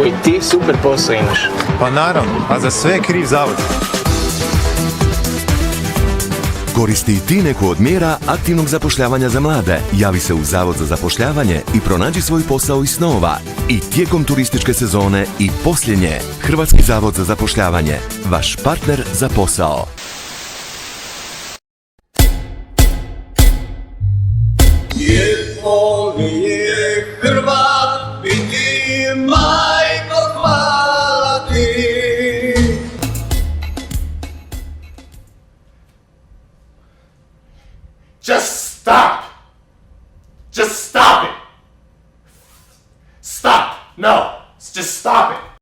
I ti super posao imaš. Pa naravno, a za sve je kriv zavod. Koristi i ti neku od mjera aktivnog zapošljavanja za mlade. Javi se u Zavod za zapošljavanje i pronađi svoj posao iz snova. I tijekom turističke sezone i poslije nje. Hrvatski zavod za zapošljavanje. Vaš partner za posao. Lijepo mi je Hrvat biti, majko, hvala ti. Just stop! Just stop it! Stop! No! Just stop it!